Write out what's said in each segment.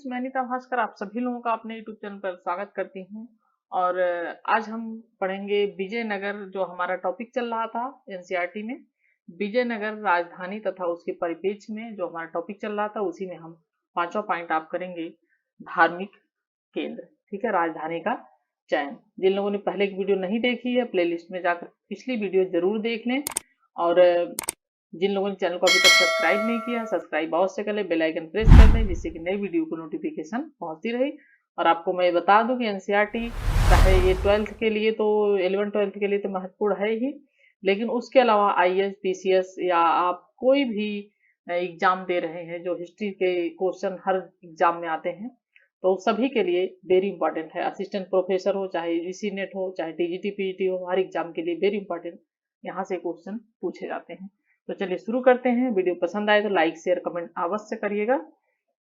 Friends, मैं अनीता भास्कर आप सभी लोगों का अपने यूट्यूब चैनल पर स्वागत करती हूँ। और आज हम पढ़ेंगे विजयनगर, जो हमारा टॉपिक चल रहा था एनसीईआरटी में। विजयनगर राजधानी तथा उसके परिप्रेक्ष्य में जो हमारा टॉपिक चल रहा था, उसी में हम पांचवा पॉइंट आप करेंगे धार्मिक केंद्र। ठीक है, राजधानी का चयन। जिन लोगों ने पहले की वीडियो नहीं देखी है, प्लेलिस्ट में जाकर पिछली वीडियो जरूर देख लें। और जिन लोगों ने चैनल को अभी तक सब्सक्राइब नहीं किया, सब्सक्राइब अवश्य कर ले, बेल आइकन प्रेस कर दें, जिससे कि नई वीडियो को नोटिफिकेशन पहुंचती रही। और आपको मैं बता दूं कि एनसीईआरटी चाहे ये 12th के लिए तो 11th-12th के लिए तो महत्वपूर्ण है ही, लेकिन उसके अलावा आईएएस, पीसीएस या आप कोई भी एग्जाम दे रहे हैं, जो हिस्ट्री के क्वेश्चन हर एग्जाम में आते हैं, तो सभी के लिए वेरी इंपॉर्टेंट है। असिस्टेंट प्रोफेसर हो, चाहे यूजीसी नेट हो, चाहे टीजीटी पीजीटी हो, हर एग्जाम के लिए वेरी इंपॉर्टेंट यहाँ से क्वेश्चन पूछे जाते हैं। तो चलिए शुरू करते हैं। वीडियो पसंद आए तो लाइक शेयर कमेंट अवश्य करिएगा।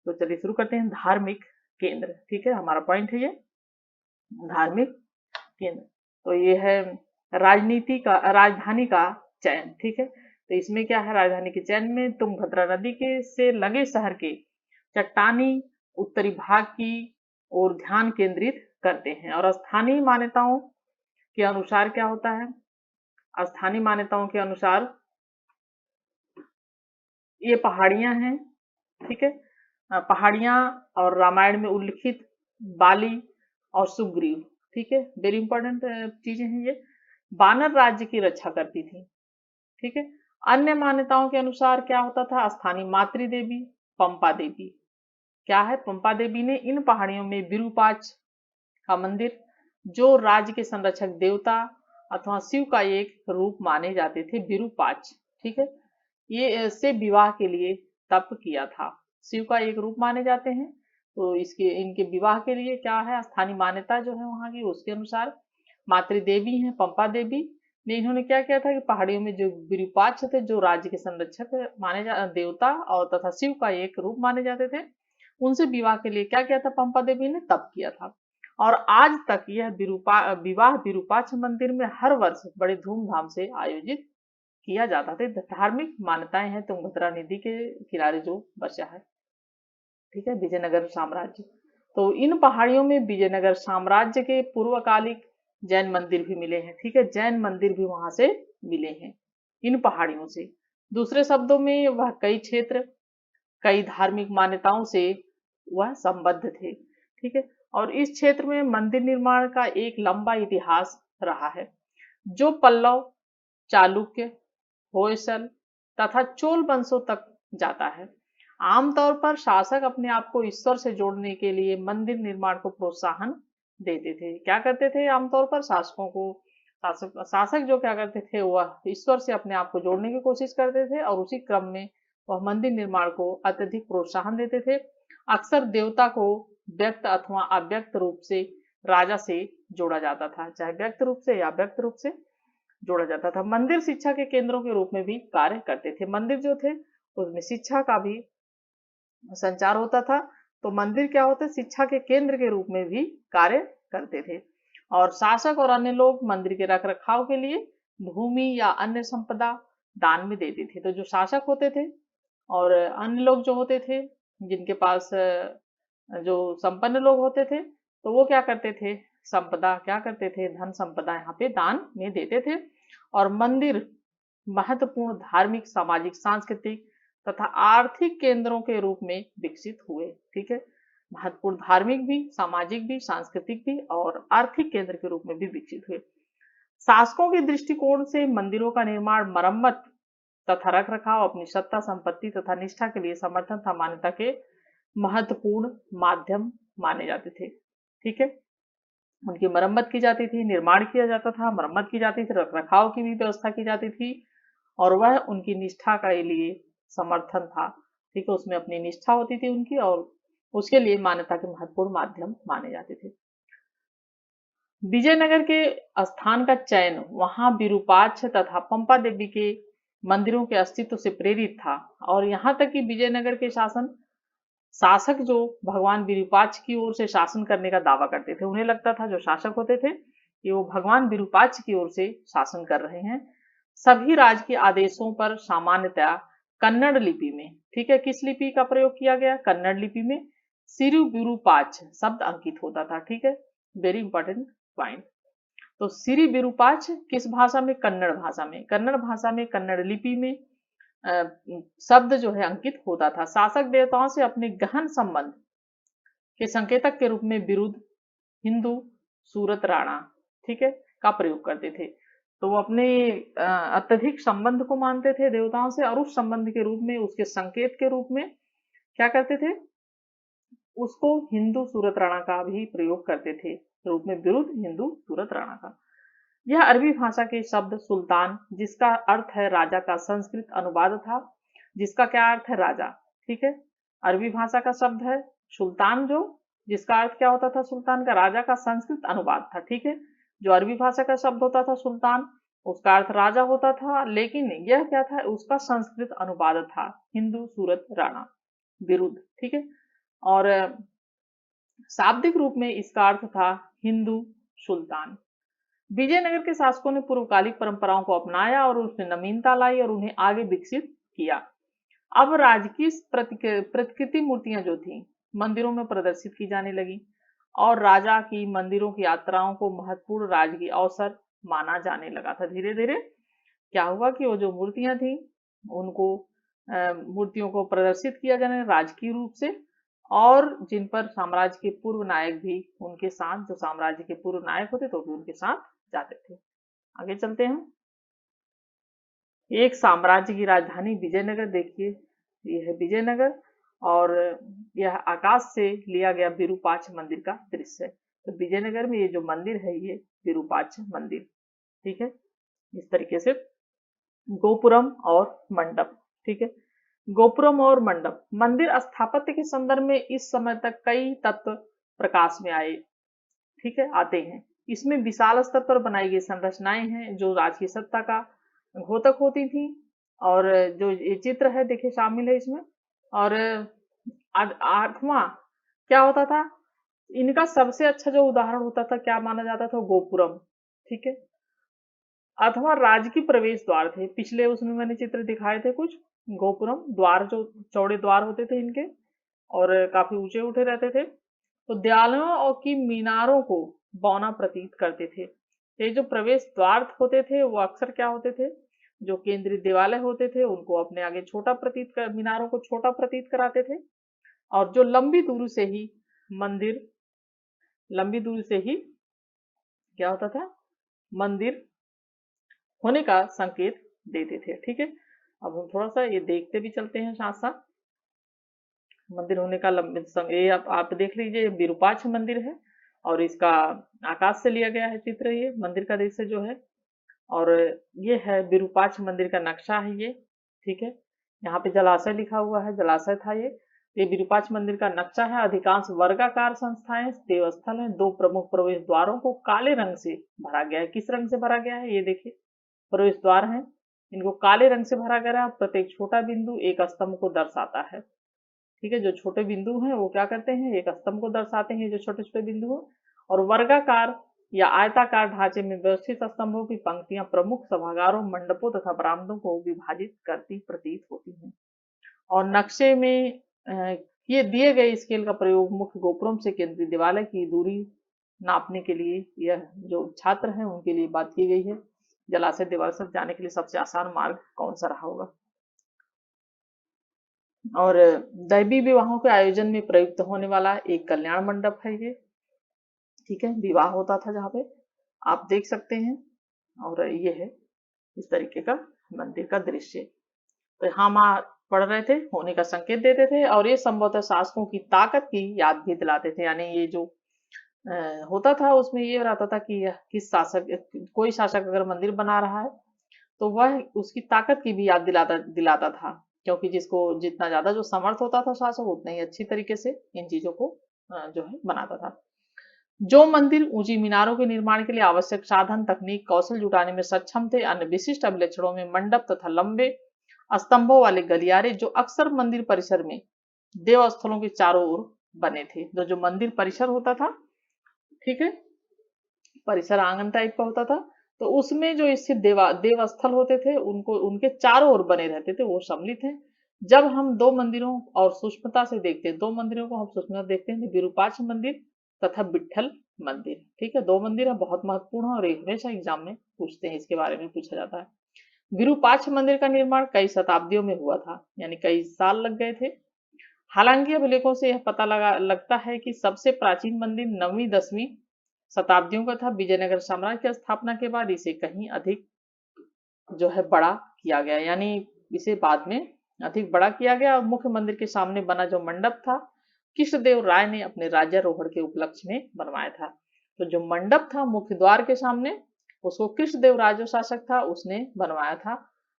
तो चलिए शुरू करते हैं। धार्मिक केंद्र, ठीक है, हमारा पॉइंट है ये धार्मिक केंद्र। तो ये है राजधानी का चयन। ठीक है, तो इसमें क्या है, राजधानी के चयन में तुंगभद्रा नदी के से लगे शहर के चट्टानी उत्तरी भाग की ओर ध्यान केंद्रित करते हैं। और स्थानीय मान्यताओं के अनुसार क्या होता है, स्थानीय मान्यताओं के अनुसार ये पहाड़ियां हैं। ठीक है, पहाड़ियां और रामायण में उल्लिखित बाली और सुग्रीव, ठीक है, वेरी इंपॉर्टेंट चीजें हैं ये, वानर राज्य की रक्षा करती थी। ठीक है, अन्य मान्यताओं के अनुसार क्या होता था, स्थानीय मातृ देवी पंपा देवी, क्या है, पंपा देवी ने इन पहाड़ियों में विरूपाक्ष का मंदिर, जो राज्य के संरक्षक देवता अथवा शिव का एक रूप माने जाते थे, विरूपाक्ष, ठीक है, ये से विवाह के लिए तप किया था। शिव का एक रूप माने जाते हैं, तो इसके इनके विवाह के लिए क्या है, स्थानीय मान्यता जो है वहां की, उसके अनुसार मातृ देवी हैं पंपा देवी ने, इन्होंने क्या किया था कि पहाड़ियों में जो विरूपाक्ष थे, जो राज्य के संरक्षक माने देवता और तथा शिव का एक रूप माने जाते थे, उनसे विवाह के लिए क्या किया था, पंपा देवी ने तप किया था। और आज तक यह विवाह विरूपाक्ष मंदिर में हर वर्ष बड़े धूमधाम से आयोजित किया जाता था। धार्मिक मान्यताएं हैं तुंगभद्रा नदी के किनारे जो बसा है। ठीक है, विजयनगर साम्राज्य, तो इन पहाड़ियों में विजयनगर साम्राज्य के पूर्वकालिक जैन मंदिर भी मिले हैं। ठीक है, जैन मंदिर भी वहां से मिले हैं इन पहाड़ियों से। दूसरे शब्दों में वह कई क्षेत्र कई धार्मिक मान्यताओं से वह संबद्ध थे। ठीक है, और इस क्षेत्र में मंदिर निर्माण का एक लंबा इतिहास रहा है, जो पल्लव, चालुक्य, होयसल तथा चोल वंशों तक जाता है। आमतौर पर शासक अपने आप को ईश्वर से जोड़ने के लिए मंदिर निर्माण को प्रोत्साहन देते थे। क्या करते थे, आमतौर पर शासक जो क्या करते थे, वह ईश्वर से अपने आप को जोड़ने की कोशिश करते थे, और उसी क्रम में वह मंदिर निर्माण को अत्यधिक प्रोत्साहन देते थे। अक्सर देवता को व्यक्त अथवा अव्यक्त रूप से राजा से जोड़ा जाता था, चाहे व्यक्त रूप से या व्यक्त रूप से जोड़ा जाता था। मंदिर शिक्षा के केंद्रों के रूप में भी कार्य करते थे। मंदिर जो थे उसमें शिक्षा का भी संचार होता था, तो मंदिर क्या होते, शिक्षा के केंद्र के रूप में भी कार्य करते थे। और शासक और अन्य लोग मंदिर के रख रखाव के लिए भूमि या अन्य संपदा दान में देते थे। तो जो शासक होते थे और अन्य लोग जो होते थे, जिनके पास जो संपन्न लोग होते थे, तो वो क्या करते थे, संपदा क्या करते थे, धन संपदा यहाँ पे दान में देते थे। और मंदिर महत्वपूर्ण धार्मिक, सामाजिक, सांस्कृतिक तथा आर्थिक केंद्रों के रूप में विकसित हुए। ठीक है, महत्वपूर्ण धार्मिक भी, सामाजिक भी, सांस्कृतिक भी और आर्थिक केंद्र के रूप में भी विकसित हुए। शासकों के दृष्टिकोण से मंदिरों का निर्माण, मरम्मत तथा रख रखाव अपनी सत्ता, संपत्ति तथा निष्ठा के लिए समर्थन तथा मान्यता के महत्वपूर्ण माध्यम माने जाते थे। ठीक है, उनकी मरम्मत की जाती थी, निर्माण किया जाता था, मरम्मत की जाती थी, रख रखाव की भी व्यवस्था की जाती थी, और वह उनकी निष्ठा के लिए समर्थन था। ठीक है, उसमें अपनी निष्ठा होती थी उनकी, और उसके लिए मान्यता के महत्वपूर्ण माध्यम माने जाते थे। विजयनगर के स्थान का चयन वहां विरूपाक्ष तथा पंपा देवी के मंदिरों के अस्तित्व से प्रेरित था, और यहाँ तक कि विजयनगर के शासक जो भगवान विरूपाक्ष की ओर से शासन करने का दावा करते थे, उन्हें लगता था जो शासक होते थे कि वो भगवान विरूपाक्ष की ओर से शासन कर रहे हैं। सभी राज के आदेशों पर सामान्यतया कन्नड़ लिपि में, ठीक है, किस लिपि का प्रयोग किया गया, कन्नड़ लिपि में सिरु विरूपाक्ष शब्द अंकित होता था। ठीक है, वेरी इंपॉर्टेंट पॉइंट। तो सिरि विरूपाक्ष किस भाषा में? कन्नड़ भाषा में। कन्नड़ भाषा में, कन्नड़ लिपि में शब्द जो है अंकित होता था। शासक देवताओं से अपने गहन संबंध के संकेतक के रूप में विरुद्ध, हिंदू, सूरत राणा, ठीक है, का प्रयोग करते थे। तो वो अपने अत्यधिक संबंध को मानते थे देवताओं से, और उस संबंध के रूप में, उसके संकेत के रूप में क्या करते थे? उसको हिंदू सूरत राणा का भी प्रयोग करते थे, रूप में विरुद्ध, हिंदू सूरत राणा का। यह अरबी भाषा के शब्द सुल्तान, जिसका अर्थ है राजा, का संस्कृत अनुवाद था, जिसका क्या अर्थ है? राजा। ठीक है, अरबी भाषा का शब्द है सुल्तान, जो जिसका अर्थ क्या होता था? सुल्तान का, राजा का संस्कृत अनुवाद था। ठीक है, जो अरबी भाषा का शब्द होता था सुल्तान, उसका अर्थ राजा होता था, लेकिन यह क्या था? उसका संस्कृत अनुवाद था, हिंदू सूरत राणा विरुद्ध। ठीक है, और शाब्दिक रूप में इसका अर्थ था हिंदू सुल्तान। विजयनगर के शासकों ने पूर्वकालिक परंपराओं को अपनाया और उसमें नवीनता लाई और उन्हें आगे विकसित किया। अब राजकीय प्रतिकृति मूर्तियां जो थी मंदिरों में प्रदर्शित की जाने लगी, और राजा की मंदिरों की यात्राओं को महत्वपूर्ण राजकीय अवसर माना जाने लगा था। धीरे धीरे क्या हुआ कि वो जो मूर्तियां थी उनको मूर्तियों को प्रदर्शित किया जाने राजकीय रूप से, और जिन पर साम्राज्य के पूर्व नायक भी उनके साथ, जो साम्राज्य के पूर्व नायक होते तो भी उनके साथ जाते थे। आगे चलते हैं। एक साम्राज्य की राजधानी विजयनगर, देखिए ये है विजयनगर, और यह आकाश से लिया गया विरूपाक्ष मंदिर का दृश्य है। तो विजयनगर में ये जो मंदिर है ये विरूपाक्ष मंदिर। ठीक है, इस तरीके से गोपुरम और मंडप। ठीक है, गोपुरम और मंडप। मंदिर स्थापत्य के संदर्भ में इस समय तक कई तत्व प्रकाश में आए, ठीक है, आते हैं। इसमें विशाल स्तर पर बनाई गई संरचनाएं हैं जो राजकीय सत्ता का घोतक होती थी, और जो ये चित्र है देखिए शामिल है इसमें। और आठवां क्या होता था? इनका सबसे अच्छा जो उदाहरण होता था क्या माना जाता था? गोपुरम। ठीक है, अथवा राजकीय प्रवेश द्वार थे। पिछले उसमें मैंने चित्र दिखाए थे कुछ। गोपुरम द्वार, जो चौड़े द्वार होते थे इनके, और काफी ऊंचे उठे रहते थे, तो दयालों और की मीनारों को बौना प्रतीत करते थे। ये जो प्रवेश द्वार होते थे वो अक्सर क्या होते थे? जो केंद्रीय देवालय होते थे उनको अपने आगे छोटा प्रतीत कर, मीनारों को छोटा प्रतीत कराते थे, और जो लंबी दूरी से ही मंदिर, लंबी दूरी से ही क्या होता था? मंदिर होने का संकेत देते थे। ठीक है, अब हम थोड़ा सा ये देखते भी चलते हैं साथ साथ। मंदिर होने का लंबे ये आप देख लीजिए, ये विरूपाक्ष मंदिर है, और इसका आकाश से लिया गया है चित्र, ये मंदिर का दृश्य जो है, और ये है विरूपाक्ष मंदिर का नक्शा है ये। ठीक है, यहाँ पे जलाशय लिखा हुआ है, जलाशय था ये विरूपाक्ष मंदिर का नक्शा है। अधिकांश वर्गाकार संस्थाएं देवस्थल हैं। दो प्रमुख प्रवेश द्वारों को काले रंग से भरा गया है। किस रंग से भरा गया है? ये देखिए प्रवेश द्वार हैं, इनको काले रंग से भरा गया है। प्रत्येक छोटा बिंदु एक स्तंभ को दर्शाता है। ठीक है, जो छोटे बिंदु हैं वो क्या करते हैं? एक स्तंभ को दर्शाते हैं, जो छोटे छोटे बिंदु हैं। और वर्गाकार या आयताकार ढांचे में व्यवस्थित स्तंभों की पंक्तियां प्रमुख सभागारों, मंडपों तथा बरामदों को विभाजित करती प्रतीत होती हैं। और नक्शे में ये दिए गए स्केल का प्रयोग मुख्य गोपुरम से केंद्रीय देवालय की दूरी नापने के लिए, यह जो छात्र हैं उनके लिए बात की गई है। जलाशय देवालय तक जाने के लिए सबसे आसान मार्ग कौन सा रहा होगा? और दैवी विवाहों के आयोजन में प्रयुक्त होने वाला एक कल्याण मंडप है ये। ठीक है, विवाह होता था जहाँ पे, आप देख सकते हैं। और ये है इस तरीके का मंदिर का दृश्य। तो हम पढ़ रहे थे, होने का संकेत देते थे, और ये संभवतः शासकों की ताकत की याद भी दिलाते थे। यानी ये जो होता था उसमें ये रहता था कि किस शासक, कोई शासक अगर मंदिर बना रहा है तो वह उसकी ताकत की भी याद दिलाता था, क्योंकि जिसको जितना ज्यादा जो समर्थ होता था शासक, उतना ही अच्छी तरीके से इन चीजों को जो है बनाता था। जो मंदिर ऊंची मीनारों के निर्माण के लिए आवश्यक साधन, तकनीक, कौशल जुटाने में सक्षम थे, अन्य विशिष्ट अभिलक्षणों में मंडप तथा लंबे स्तंभों वाले गलियारे, जो अक्सर मंदिर परिसर में देवस्थलों के चारों ओर बने थे। जो मंदिर परिसर होता था, ठीक है, परिसर आंगन टाइप का होता था, तो उसमें जो स्थित देवस्थल होते थे उनको, उनके चारों ओर बने रहते थे, वो सम्मिलित हैं। जब हम दो मंदिरों और सूक्ष्मता से देखते हैं, दो मंदिरों को हम सूक्ष्मता देखते हैं, तो विरूपाक्ष मंदिर तथा विट्ठल मंदिर, ठीक है, दो मंदिर है, बहुत महत्वपूर्ण है और एक हमेशा एग्जाम में पूछते हैं, इसके बारे में पूछा जाता है। विरूपाक्ष मंदिर का निर्माण कई शताब्दियों में हुआ था, यानी कई साल लग गए थे। हालांकि अभिलेखों से यह पता लगता है कि सबसे प्राचीन मंदिर 9वीं 10वीं शताब्दियों का था। विजयनगर साम्राज्य की स्थापना के बाद इसे कहीं अधिक जो है बड़ा किया गया, यानी इसे बाद में अधिक बड़ा किया गया। और मुख्य मंदिर के सामने बना जो मंडप था, कृष्णदेव राय ने अपने राज्यारोहण के उपलक्ष्य में बनवाया था। तो जो मंडप था मुख्य द्वार के सामने, उसको कृष्णदेव राय जो शासक था उसने बनवाया था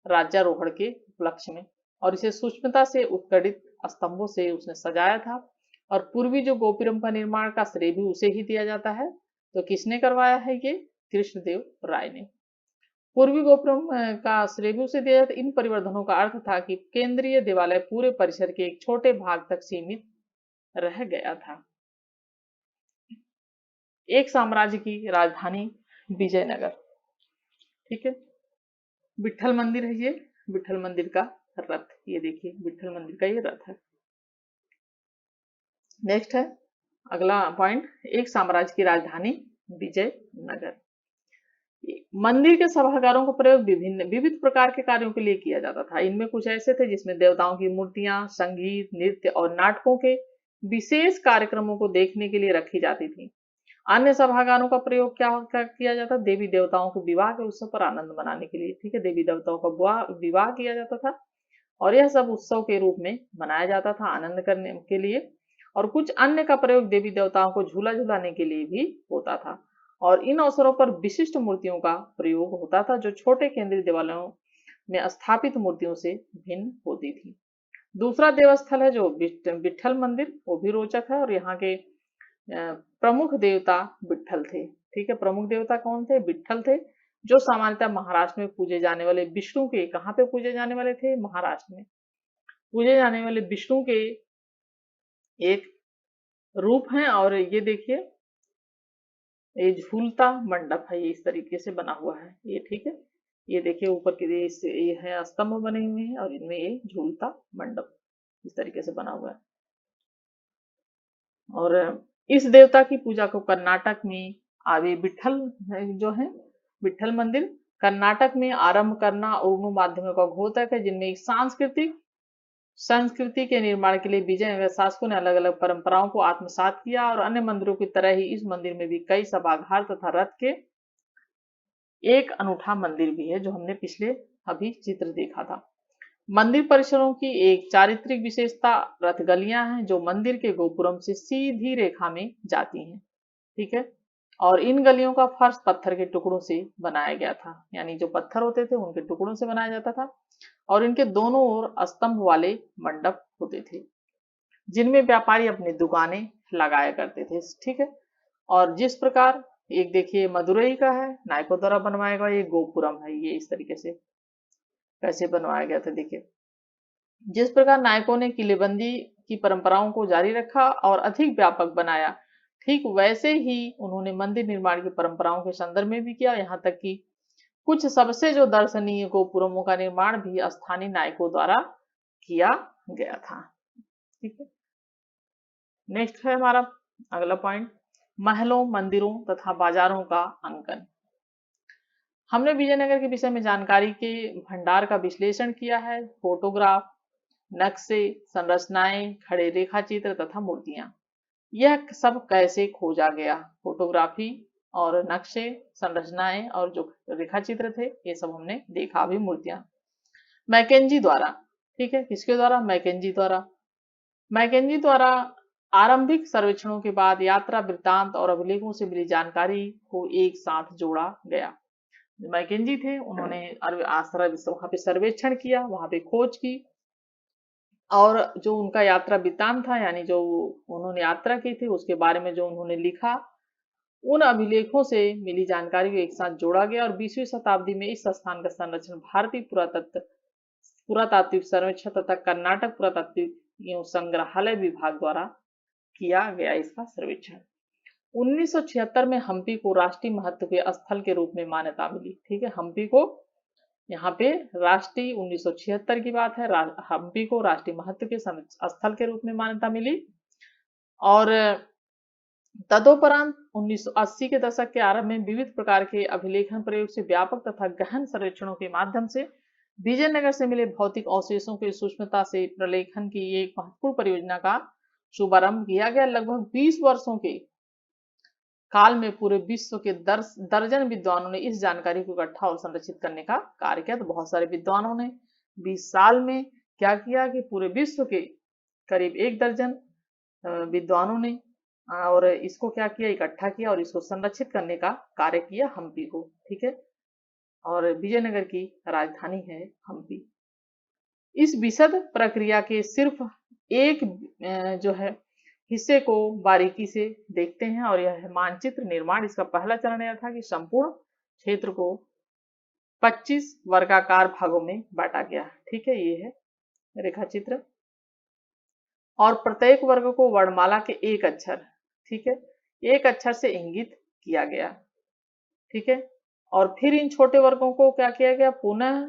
राज्यारोहण के उपलक्ष्य में, और इसे सूक्ष्मता से उत्कड़ित स्तंभों से उसने सजाया था। और पूर्वी जो गोपुरम का निर्माण का श्रेय भी उसे ही दिया जाता है। तो किसने करवाया है? ये कृष्णदेव राय ने। पूर्वी गोपुरम का श्रेय भी उसे दिया जाता। इन परिवर्धनों का अर्थ था कि केंद्रीय देवालय पूरे परिसर के एक छोटे भाग तक सीमित रह गया था। एक साम्राज्य की राजधानी विजयनगर, ठीक है। विट्ठल मंदिर है ये, विट्ठल मंदिर का रथ, ये देखिए विट्ठल मंदिर का ये रथ है। नेक्स्ट है अगला पॉइंट, एक साम्राज्य की राजधानी विजयनगर। मंदिर के सभागारों का प्रयोग विविध प्रकार के कार्यों के लिए किया जाता था। इनमें कुछ ऐसे थे जिसमें देवताओं की मूर्तियां, संगीत, नृत्य और नाटकों के विशेष कार्यक्रमों को देखने के लिए रखी जाती थी। अन्य सभागारों का प्रयोग क्या किया जाता? देवी देवताओं के विवाह के उत्सव पर आनंद मनाने के लिए, ठीक है, देवी देवताओं का विवाह किया जाता था और यह सब उत्सव के रूप में मनाया जाता था आनंद करने के लिए। और कुछ अन्य का प्रयोग देवी देवताओं को झूला झुलाने के लिए भी होता था। और इन अवसरों पर विशिष्ट मूर्तियों का प्रयोग होता था जो छोटे केंद्रीय देवालयों में स्थापित मूर्तियों से भिन्न होती थी। दूसरा देवस्थल है जो विट्ठल मंदिर, वो भी रोचक है और यहाँ के प्रमुख देवता विट्ठल थे, ठीक है। प्रमुख देवता कौन थे? विट्ठल थे, जो सामान्यतः महाराष्ट्र में पूजे जाने वाले विष्णु के, कहाँ पे पूजे जाने वाले थे? महाराष्ट्र में पूजे जाने वाले विष्णु के एक रूप हैं। और ये देखिए ये झूलता मंडप है, ये इस तरीके से बना हुआ है ये, ठीक है। ये देखिए ऊपर के ये है स्तंभ बने हुए हैं और इनमें ये झूलता मंडप इस तरीके से बना हुआ है। और इस देवता की पूजा को कर्नाटक में आवे विट्ठल जो है विट्ठल मंदिर कर्नाटक में आरंभ करना उर्दू माध्यमों का घोतक है, जिनमें एक सांस्कृतिक संस्कृति के निर्माण के लिए विजयनगर शासकों ने अलग अलग परंपराओं को आत्मसात किया। और अन्य मंदिरों की तरह ही इस मंदिर में भी कई सभागार तथा रथ के एक अनूठा मंदिर भी है, जो हमने पिछले अभी चित्र देखा था। मंदिर परिसरों की एक चारित्रिक विशेषता रथ गलियां हैं जो मंदिर के गोपुरम से सीधी रेखा में जाती हैं, ठीक है। और इन गलियों का फर्श पत्थर के टुकड़ों से बनाया गया था, यानी जो पत्थर होते थे उनके टुकड़ों से बनाया जाता था। और इनके दोनों ओर स्तंभ वाले मंडप होते थे जिनमें व्यापारी अपनी दुकानें लगाया करते थे, ठीक है। और जिस प्रकार एक देखिए मदुरई का है, नायकों द्वारा बनवाया गया, ये गोपुरम है, ये इस तरीके से कैसे बनवाया गया था देखिए। जिस प्रकार नायकों ने किलेबंदी की परंपराओं को जारी रखा और अधिक व्यापक बनाया, ठीक वैसे ही उन्होंने मंदिर निर्माण की परंपराओं के संदर्भ में भी किया। यहाँ तक कि कुछ सबसे जो दर्शनीय गोपुरमों का निर्माण भी स्थानीय नायकों द्वारा किया गया था, ठीक है। नेक्स्ट है हमारा अगला पॉइंट, महलों, मंदिरों तथा बाजारों का अंकन। हमने विजयनगर के विषय में जानकारी के भंडार का विश्लेषण किया है। फोटोग्राफ, नक्शे, संरचनाएं, खड़े रेखा चित्र तथा मूर्तियां, यह सब कैसे खोजा गया? फोटोग्राफी और नक्शे, संरचनाएं और जो रेखा चित्र थे ये सब हमने देखा। अभी मूर्तियां मैकेंजी द्वारा, ठीक है, किसके द्वारा? मैकेंजी द्वारा। मैकेंजी द्वारा आरंभिक सर्वेक्षणों के बाद यात्रा वृत्तांत और अभिलेखों से मिली जानकारी को एक साथ जोड़ा गया। मैकेंजी थे, उन्होंने वहां पे सर्वेक्षण किया, वहां पे खोज की और जो उनका यात्रा वृत्तांत था, यानी जो उन्होंने यात्रा की थी उसके बारे में जो उन्होंने लिखा, उन अभिलेखों से मिली जानकारी को एक साथ जोड़ा गया। और 20वीं शताब्दी में इस स्थान का संरक्षण भारतीय पुरातात्विक सर्वेक्षण तथा कर्नाटक पुरातात्विक संग्रहालय विभाग द्वारा किया गया इसका सर्वेक्षण। 1976 में हम्पी को राष्ट्रीय महत्व के स्थल के रूप में मान्यता मिली, ठीक है। हम्पी को यहाँ पे राष्ट्रीय 1976 की बात है, हम्पी को राष्ट्रीय महत्व के स्थल के रूप में मान्यता मिली। और तदोपरांत 1980 के दशक के आरंभ में विविध प्रकार के अभिलेखन प्रयोग से व्यापक तथा गहन सर्वेक्षणों के माध्यम से विजयनगर से मिले भौतिक अवशेषों के सूक्ष्मता से प्रलेखन की एक महत्वपूर्ण परियोजना का शुभारंभ किया गया। लगभग 20 वर्षों के काल में पूरे विश्व के दर्जन विद्वानों ने इस जानकारी को इकट्ठा और संरक्षित करने का कार्य किया। तो बहुत सारे विद्वानों ने 20 साल में क्या किया कि पूरे विश्व के करीब 1 दर्जन विद्वानों ने और इसको क्या किया, इकट्ठा किया और इसको संरक्षित करने का कार्य किया हम्पी को। ठीक है, और विजयनगर की राजधानी है हम्पी। इस विशद प्रक्रिया के सिर्फ एक जो है हिस्से को बारीकी से देखते हैं और यह है मानचित्र निर्माण। इसका पहला चरण यह था कि संपूर्ण क्षेत्र को 25 वर्गाकार भागों में बांटा गया। ठीक है, ये है रेखा चित्र और प्रत्येक वर्ग को वर्णमाला के एक अक्षर, ठीक है, एक अक्षर से इंगित किया गया। ठीक है, और फिर इन छोटे वर्गों को क्या किया गया, पुनः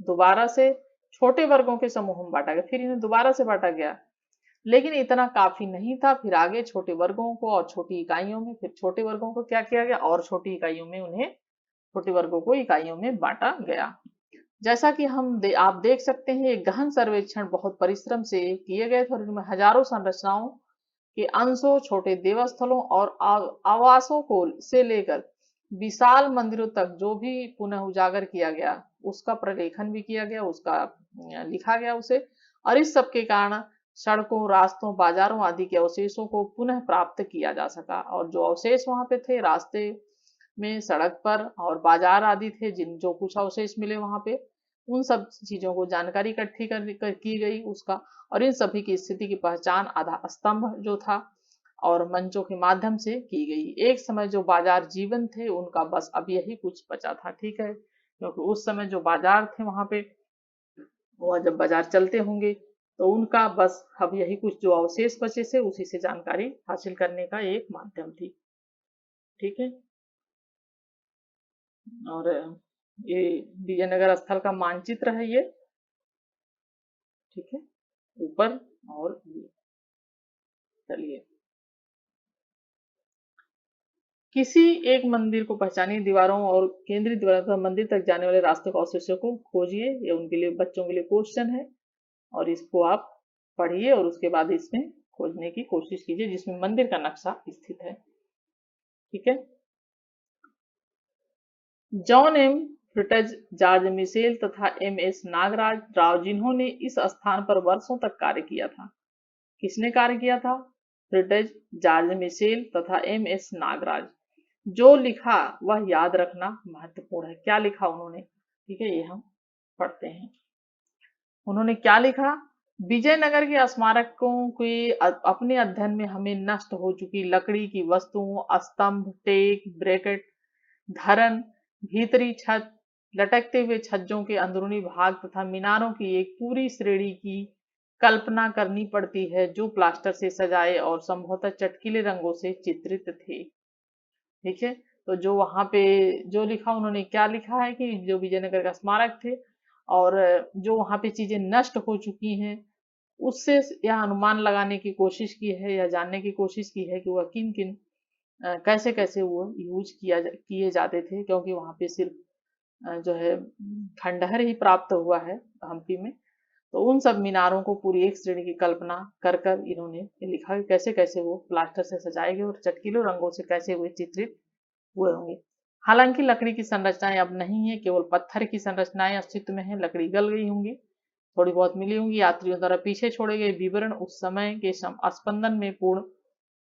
दोबारा से छोटे वर्गों के समूह में बांटा गया, फिर इन्हें दोबारा से बांटा गया। लेकिन इतना काफी नहीं था, फिर आगे छोटे वर्गों को और छोटी इकाइयों में, फिर छोटे वर्गों को क्या किया गया और छोटी इकाइयों में उन्हें छोटे वर्गों को इकाइयों में बांटा गया। जैसा कि आप देख सकते हैं, एक गहन सर्वेक्षण बहुत परिश्रम से किए गए थे और इनमें हजारों संरचनाओं के अंशों, छोटे देवस्थलों और आवासों को से लेकर विशाल मंदिरों तक जो भी पुनः उजागर किया गया उसका प्रलेखन भी किया गया, उसका लिखा गया उसे। और इस सब के कारण सड़कों, रास्तों, बाजारों आदि के अवशेषों को पुनः प्राप्त किया जा सका। और जो अवशेष वहां पे थे, रास्ते में, सड़क पर और बाजार आदि थे, जिन जो कुछ अवशेष मिले वहां पे, उन सब चीजों को जानकारी इकट्ठी की गई उसका। और इन सभी की स्थिति की पहचान आधार स्तंभ जो था और मंचों के माध्यम से की गई। एक समय जो बाजार जीवन थे उनका बस अब यही कुछ बचा था। ठीक है, क्योंकि उस समय जो बाजार थे वहां पे, वह जब बाजार चलते होंगे तो उनका बस अब यही कुछ जो अवशेष बचे से उसी से जानकारी हासिल करने का एक माध्यम थी। ठीक है, और ये विजयनगर स्थल का मानचित्र है ये। ठीक है, ऊपर और ये, चलिए किसी एक मंदिर को पहचानिए, दीवारों और केंद्रीय दीवारों तथा मंदिर तक जाने वाले रास्ते के अवशेषों को खोजिए। ये उनके लिए, बच्चों के लिए क्वेश्चन है और इसको आप पढ़िए और उसके बाद इसमें खोजने की कोशिश कीजिए जिसमें मंदिर का नक्शा स्थित है। ठीक है, जॉन एम फ्रिटज, जॉर्ज मिशेल तथा एम एस नागराज राव, जिन्होंने इस स्थान पर वर्षों तक कार्य किया था। किसने कार्य किया था? फ्रिटज, जॉर्ज मिशेल तथा एम एस नागराज। जो लिखा वह याद रखना महत्वपूर्ण है। क्या लिखा उन्होंने? ठीक है, ये हम पढ़ते हैं। उन्होंने क्या लिखा? विजयनगर के स्मारकों के अपने अध्ययन में हमें नष्ट हो चुकी लकड़ी की वस्तुओं, स्तंभ, टेक, ब्रैकेट, धरन, भीतरी छत, लटकते हुए छज्जों के अंदरूनी भाग तथा मीनारों की एक पूरी श्रेणी की कल्पना करनी पड़ती है जो प्लास्टर से सजाए और संभवतः चटकीले रंगों से चित्रित थे। ठीक है, तो जो वहां पे जो लिखा, उन्होंने क्या लिखा है कि जो विजयनगर का स्मारक थे और जो वहां पे चीजें नष्ट हो चुकी हैं उससे यह अनुमान लगाने की कोशिश की है या जानने की कोशिश की है कि वह किन किन कैसे कैसे वो यूज किए जाते थे, क्योंकि वहां पे सिर्फ जो है खंडहर ही प्राप्त हुआ है हम्पी में। तो उन सब मीनारों को पूरी एक श्रेणी की कल्पना कर कर इन्होंने लिखा कि कैसे कैसे वो प्लास्टर से सजाए गए और चटकीले रंगों से कैसे वे चित्रित हुए होंगे। हालांकि लकड़ी की संरचनाएं अब नहीं है, केवल पत्थर की संरचनाएं अस्तित्व में है। लकड़ी गल गई होंगी, थोड़ी बहुत मिली होंगी। यात्रियों द्वारा पीछे छोड़े गए विवरण उस समय के स्पंदन में पूर्ण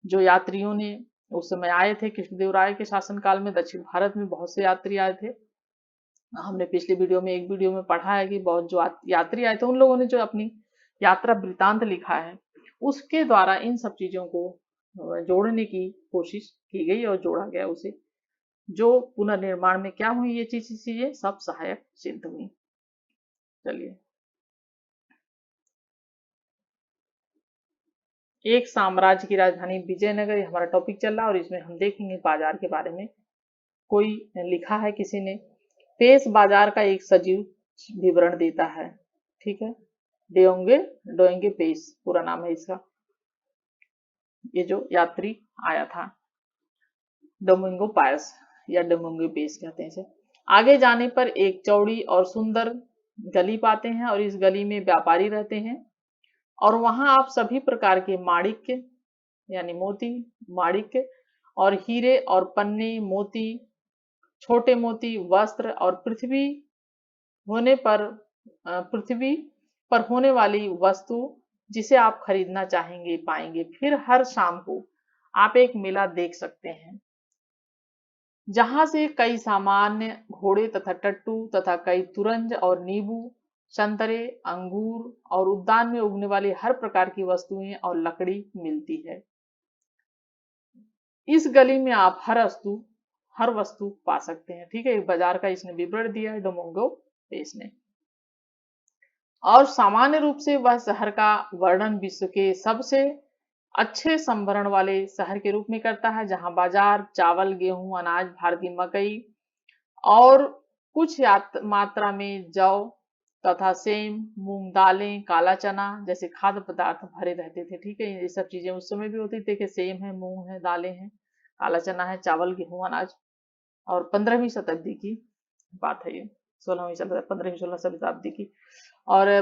जो यात्रियों ने उस समय आए थे, कृष्णदेव राय के शासनकाल में दक्षिण भारत में बहुत से यात्री आए थे। हमने पिछले वीडियो में एक वीडियो में पढ़ा है कि बहुत जो यात्री आए थे उन लोगों ने जो अपनी यात्रा वृतांत लिखा है उसके द्वारा इन सब चीजों को जोड़ने की कोशिश की गई और जोड़ा गया उसे, जो पुनर्निर्माण में क्या हुई, ये चीजें सब सहायक सिद्ध हुई। चलिए, एक साम्राज्य की राजधानी विजयनगर, ये हमारा टॉपिक चल रहा है और इसमें हम देखेंगे बाजार के बारे में। कोई लिखा है किसी ने पेश बाजार का एक सजीव विवरण देता है। ठीक है, डोंगे डोंगे पेश पूरा नाम है इसका, ये जो यात्री आया था, डोमिंगो पायस या डोमिंगो पेश कहते हैं इसे। आगे जाने पर एक चौड़ी और सुंदर गली पाते हैं और इस गली में व्यापारी रहते हैं और वहां आप सभी प्रकार के माणिक्य यानी मोती, माणिक्य और हीरे और पन्ने, मोती, छोटे मोती, वस्त्र और होने पर पृथ्वी पर होने वाली वस्तु जिसे आप खरीदना चाहेंगे पाएंगे। फिर हर शाम को आप एक मेला देख सकते हैं जहां से कई सामान्य घोड़े तथा टट्टू तथा कई तुरंज और नींबू, संतरे, अंगूर और उद्यान में उगने वाली हर प्रकार की वस्तुएं और लकड़ी मिलती है। इस गली में आप हर वस्तु पा सकते हैं। ठीक है, बाजार का इसने विवरण दिया है डोमिंगो पेश ने। और सामान्य रूप से वह शहर का वर्णन विश्व के सबसे अच्छे संभरण वाले शहर के रूप में करता है, जहां बाजार चावल, गेहूं, अनाज, भारतीय मकई और कुछ मात्रा में जौ तथा सेम, मूंग दालें, काला चना जैसे खाद्य पदार्थ भरे रहते थे। ठीक है, ये सब चीजें उस समय भी होती थी कि सेम है, मूंग है, दालें हैं, काला चना है, चावल, गेहूं, अनाज। और 15वीं शताब्दी की बात है ये, 16वीं शताब्दी, 15वीं 16 शताब्दी की। और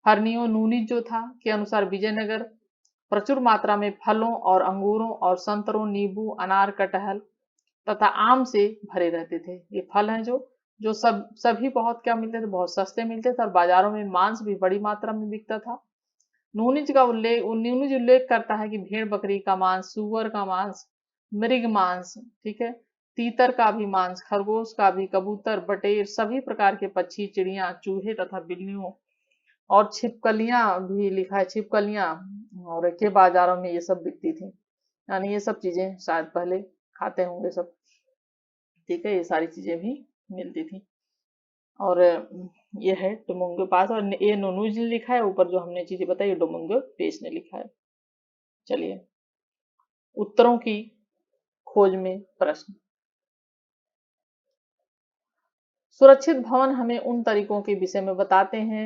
फर्नियो नूनीज जो था के अनुसार विजयनगर प्रचुर मात्रा में फलों और अंगूरों और संतरों, नींबू, अनार, कटहल तथा आम से भरे रहते थे। ये फल हैं जो सभी बहुत क्या मिलते थे, बहुत सस्ते मिलते थे और बाजारों में मांस भी बड़ी मात्रा में बिकता था। नूनिज उल्लेख करता है कि भेड़ बकरी का मांस, सुअर का मांस, मृग मांस, ठीक है, तीतर का भी मांस, खरगोश का भी, कबूतर, बटेर, सभी प्रकार के पक्षी, चिड़िया, चूहे तथा बिल्लियों और छिपकलियां भी लिखा है, छिपकलियां और के बाजारों में ये सब बिकती थी। यानी ये सब चीजें शायद पहले खाते होंगे सब। ठीक है, ये सारी चीजें भी मिलती थी। और ये है डोमिंगो पास, और ये नूनूज ने लिखा है, ऊपर जो हमने चीजें बताई डोमिंगो पेश ने लिखा है। चलिए, उत्तरों की खोज में प्रश्न। सुरक्षित भवन हमें उन तरीकों के विषय में बताते हैं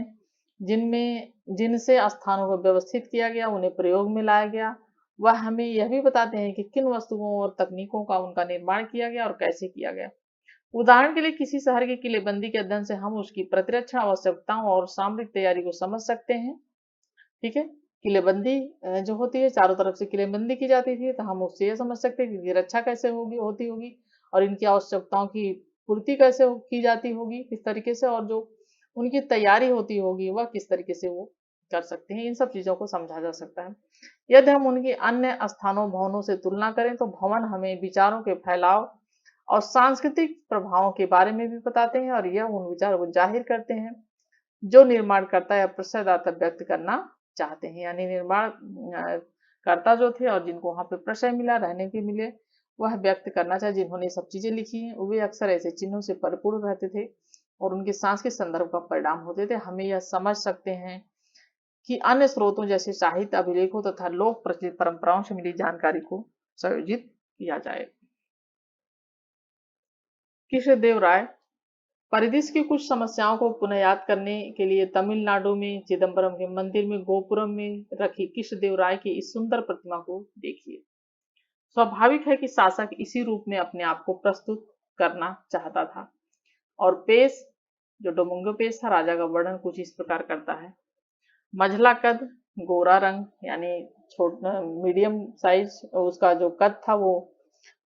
जिनसे स्थानों को व्यवस्थित किया गया, उन्हें प्रयोग में लाया गया। वह हमें यह भी बताते हैं कि किन वस्तुओं और तकनीकों का उनका निर्माण किया गया और कैसे किया गया। उदाहरण के लिए किसी शहर की किलेबंदी के अध्ययन से हम उसकी प्रतिरक्षा आवश्यकताओं और सामरिक तैयारी को समझ सकते हैं। ठीक है, किलेबंदी जो होती है, चारों तरफ से किलेबंदी की जाती थी, तो हम उससे यह समझ सकते हैं कि रक्षा कैसे होती होगी और इनकी आवश्यकताओं की पूर्ति कैसे की जाती होगी, किस तरीके से, और जो उनकी तैयारी होती होगी वह किस तरीके से वो कर सकते हैं। इन सब चीजों को समझा जा सकता है। यदि हम उनकी अन्य स्थानों भवनों से तुलना करें तो भवन हमें विचारों के फैलाव और सांस्कृतिक प्रभावों के बारे में भी बताते हैं और यह उन विचारों को जाहिर करते हैं जो निर्माणकर्ता या प्रसारदाता व्यक्त करना चाहते हैं। यानी निर्माण कर्ता जो थे और जिनको वहां पे प्रशय मिला, रहने के मिले, वह व्यक्त करना चाहे, जिन्होंने सब चीजें लिखी हैं वे अक्सर ऐसे चिन्हों से परिपूर्ण रहते थे और उनके सांस्कृतिक संदर्भ का परिणाम होते थे। हमें यह समझ सकते हैं कि अन्य स्रोतों जैसे साहित्य, अभिलेखों तथा लोक प्रचलित परंपराओं से मिली जानकारी को संयोजित किया जाए। कृष्णदेव राय परिदृश्य की कुछ समस्याओं को पुनः याद करने के लिए तमिलनाडु में चिदम्बरम के मंदिर में गोपुरम में रखी कृष्णदेव राय की इस सुंदर प्रतिमा को देखिए। स्वाभाविक है कि शासक इसी रूप में अपने आप को प्रस्तुत करना चाहता था और पेश जो डोमिंगो पेश था, राजा का वर्णन कुछ इस प्रकार करता है। मझला कद, गोरा रंग, यानी छोटा मीडियम साइज, उसका जो कद था वो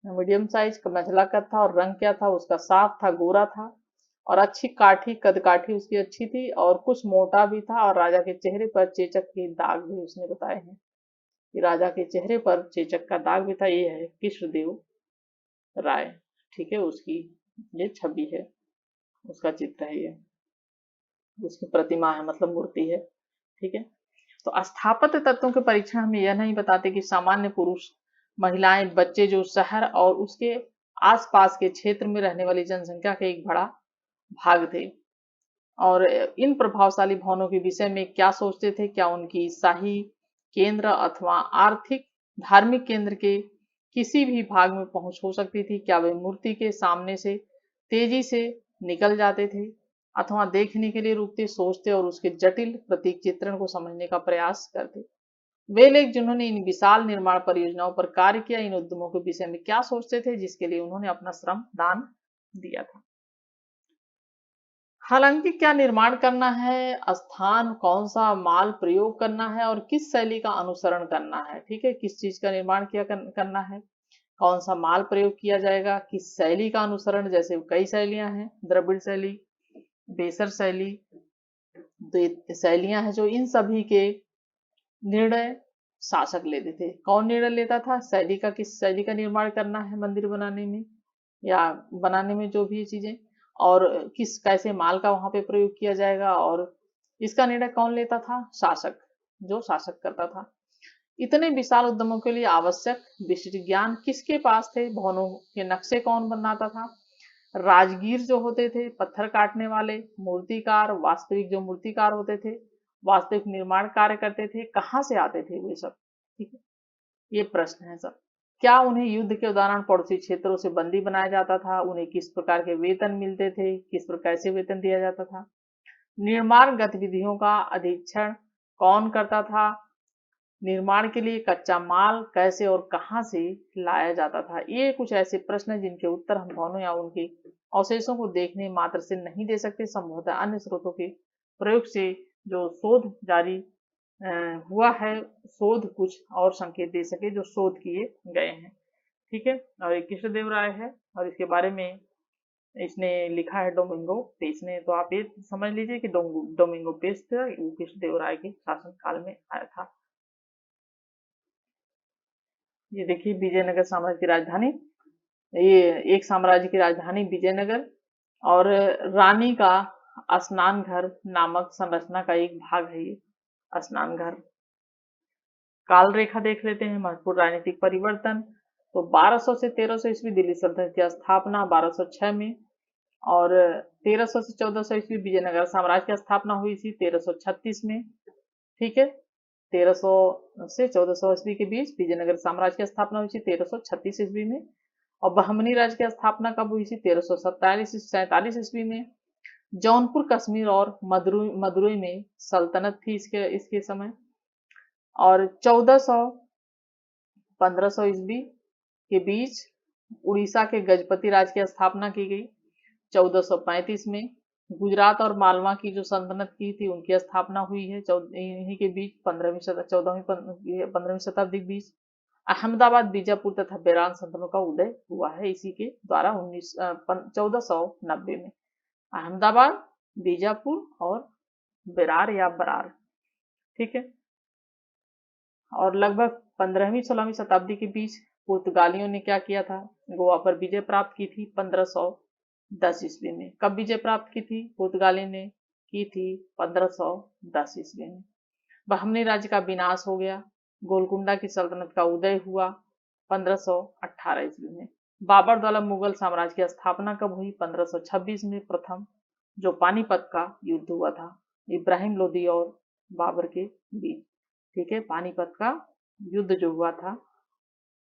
मीडियम साइज का मझला कद था और रंग क्या था उसका, साफ था, गोरा था और अच्छी काठी, कद काठी उसकी अच्छी थी और कुछ मोटा भी था। और राजा के चेहरे पर चेचक के दाग भी उसने बताए हैं कि राजा के चेहरे पर चेचक का दाग भी था। ये है कृष्णदेव राय। ठीक है, उसकी ये छवि है, उसका चित्र है, ये उसकी प्रतिमा है, मतलब मूर्ति है। ठीक है, तो स्थापत्य तत्वों के परीक्षण हमें यह नहीं बताते कि सामान्य पुरुष, महिलाएं, बच्चे जो शहर और उसके आसपास के क्षेत्र में रहने वाली जनसंख्या का एक बड़ा भाग थे और इन प्रभावशाली भवनों के विषय में क्या सोचते थे। क्या उनकी शाही केंद्र अथवा आर्थिक धार्मिक केंद्र के किसी भी भाग में पहुंच हो सकती थी? क्या वे मूर्ति के सामने से तेजी से निकल जाते थे अथवा देखने के लिए रुकते, सोचते और उसके जटिल प्रतीक चित्रण को समझने का प्रयास करते। वे लोग जिन्होंने इन विशाल निर्माण परियोजनाओं पर कार्य किया, इन उद्यमों के विषय में क्या सोचते थे जिसके लिए उन्होंने अपना श्रम दान दिया था। हालांकि क्या निर्माण करना है, स्थान कौन सा, माल प्रयोग करना है और किस शैली का अनुसरण करना है, ठीक है, किस चीज का निर्माण करना है, कौन सा माल प्रयोग किया जाएगा, किस शैली का अनुसरण, जैसे कई शैलियां हैं, द्रविड़ शैली, बेसर शैली, तो ये शैलियां हैं जो इन सभी के निर्णय शासक लेते थे। कौन निर्णय लेता था, शैली का, किस शैली का निर्माण करना है मंदिर बनाने में या बनाने में जो भी चीजें, और किस कैसे माल का वहां पे प्रयोग किया जाएगा, और इसका निर्णय कौन लेता था, शासक, जो शासक करता था। इतने विशाल उद्यमों के लिए आवश्यक विशिष्ट ज्ञान किसके पास थे, भवनों के नक्शे कौन बनाता था, राजगीर जो होते थे, पत्थर काटने वाले, मूर्तिकार, वास्तविक जो मूर्तिकार होते थे, वास्तविक निर्माण कार्य करते थे, कहाँ से आते थे वे सब, ठीक है, ये प्रश्न है सब। क्या उन्हें युद्ध के दौरान पड़ोसी क्षेत्रों से बंदी बनाया जाता था, उन्हें किस प्रकार के वेतन मिलते थे, किस प्रकार से वेतन दिया जाता था, निर्माण गतिविधियों का अधीक्षण कौन करता था, निर्माण के लिए कच्चा माल कैसे और कहां से लाया जाता था। ये कुछ ऐसे प्रश्न हैं जिनके उत्तर हम भवनों या उनके अवशेषों को देखने मात्र से नहीं दे सकते, संभवतः अन्य स्रोतों के प्रयोग से जो शोध जारी हुआ है, शोध कुछ और संकेत दे सके जो शोध किए गए हैं, ठीक है। और ये कृष्णदेव राय है और इसके बारे में इसने लिखा है डोमिंगो पेस ने, तो आप ये समझ लीजिए कि डोमिंगो पेस था, वो कृष्णदेव राय के शासन काल में आया था। ये देखिए विजयनगर साम्राज्य की राजधानी, ये एक साम्राज्य की राजधानी विजयनगर और रानी का स्नान घर नामक संरचना का एक भाग है ये स्नान घर। काल रेखा देख लेते हैं, महत्वपूर्ण राजनीतिक परिवर्तन। तो 1200 से 1300 ईस्वी दिल्ली सल्तनत की स्थापना 1206 में, और 1300 से 1400 ईस्वी विजयनगर साम्राज्य की स्थापना हुई थी 1336 में, ठीक है। 1300 से 1400 ईस्वी के बीच विजयनगर साम्राज्य की स्थापना हुई थी 1336 ईस्वी में, और बहमनी राज्य की स्थापना कब हुई थी 1347 ईस्वी में। जौनपुर कश्मीर और मदुरई में सल्तनत थी इसके इसके समय, और 1500 ईस्वी के बीच उड़ीसा के गजपति राज्य की स्थापना की गई। 1435 में गुजरात और मालवा की जो सल्तनत की थी उनकी स्थापना हुई है इन्हीं के बीच 15वीं शताब्दी के बीच। अहमदाबाद, बीजापुर तथा बेरान सल्तनतों का उदय हुआ है इसी के द्वारा 1490 में। अहमदाबाद, बीजापुर और बेरार या बरार, ठीक है। और लगभग 15वीं-16वीं शताब्दी के बीच पुर्तगालियों ने क्या किया था, गोवा पर विजय प्राप्त की थी 1510 ईस्वी में। कब विजय प्राप्त की थी पुर्तगाली ने, की थी 1510 ईस्वी में। बहमनी राज्य का विनाश हो गया, गोलकुंडा की सल्तनत का उदय हुआ 1518 ईस्वी में। बाबर द्वारा मुगल साम्राज्य की स्थापना कब हुई, 1526 में, प्रथम जो पानीपत का युद्ध हुआ था इब्राहिम लोदी और बाबर के बीच, ठीक है। पानीपत का युद्ध जो हुआ था,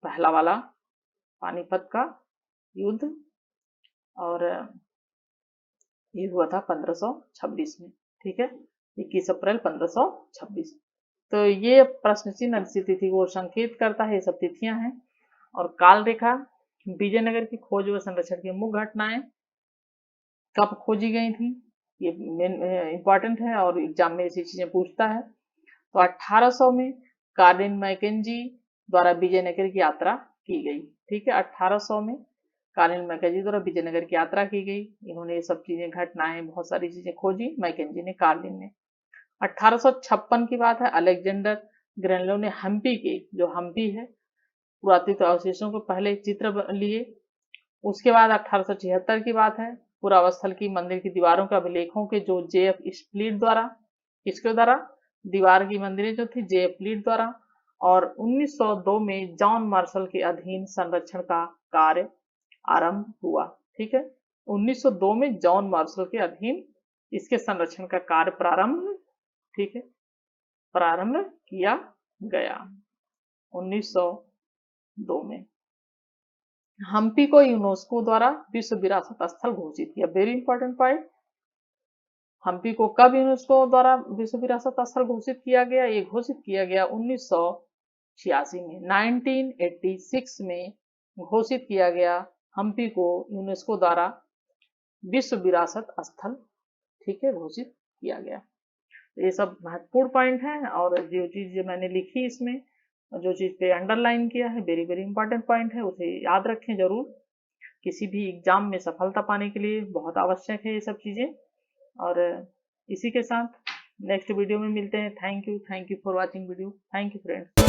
पहला वाला पानीपत का युद्ध, और ये हुआ था 1526 में, ठीक है, 21 अप्रैल 1526। तो ये प्रश्न चिन्ह स्थिति थी वो संकेत करता है, ये सब तिथियां हैं। और काल रेखा, विजयनगर की खोज व संरक्षण की मुख्य घटनाएं कब खोजी गई थी, ये इंपॉर्टेंट है और एग्जाम में ऐसी चीजें पूछता है। तो 1800 में कार्डिन मैकेंजी द्वारा विजयनगर की यात्रा की गई, ठीक है। 1800 में कार्डिन मैकेंजी द्वारा विजयनगर की यात्रा की गई, इन्होंने ये सब चीजें, घटनाएं, बहुत सारी चीजें खोजी मैकेंजी ने, कार्डिन ने। 1856 की बात है, अलेक्जेंडर ग्रेनलो ने हम्पी के, जो हम्पी है, पुरातत्व अवशेषों को पहले चित्र लिए। उसके बाद 1876 की बात है, पुरावस्थल की मंदिर की दीवारों के अभिलेखों के जो जेएफ स्प्लिट द्वारा, किसके द्वारा, दीवार की मंदिरें जो थी जेएफ स्प्लिट द्वारा। और 1902 में जॉन मार्शल के अधीन संरक्षण का कार्य आरंभ हुआ, ठीक है। 1902 में जॉन मार्शल के अधीन इसके संरक्षण का कार्य प्रारंभ, ठीक है, प्रारंभ किया गया 1902 में। हम्पी को यूनेस्को द्वारा विश्व विरासत स्थल घोषित किया। Very important point. हम्पी को कब यूनेस्को द्वारा विश्व विरासत स्थल घोषित किया गया? ये घोषित किया गया 1986 में, 1986 में घोषित किया गया हम्पी को यूनेस्को द्वारा विश्व विरासत स्थल, ठीक है, घोषित किया गया। ये सब महत्वपूर्ण पॉइंट है, और जो चीज मैंने लिखी इसमें, जो चीज पे अंडरलाइन किया है, वेरी वेरी इंपॉर्टेंट पॉइंट है, उसे याद रखें जरूर। किसी भी एग्जाम में सफलता पाने के लिए बहुत आवश्यक है ये सब चीजें। और इसी के साथ नेक्स्ट वीडियो में मिलते हैं। Thank you for watching video. Thank you friends.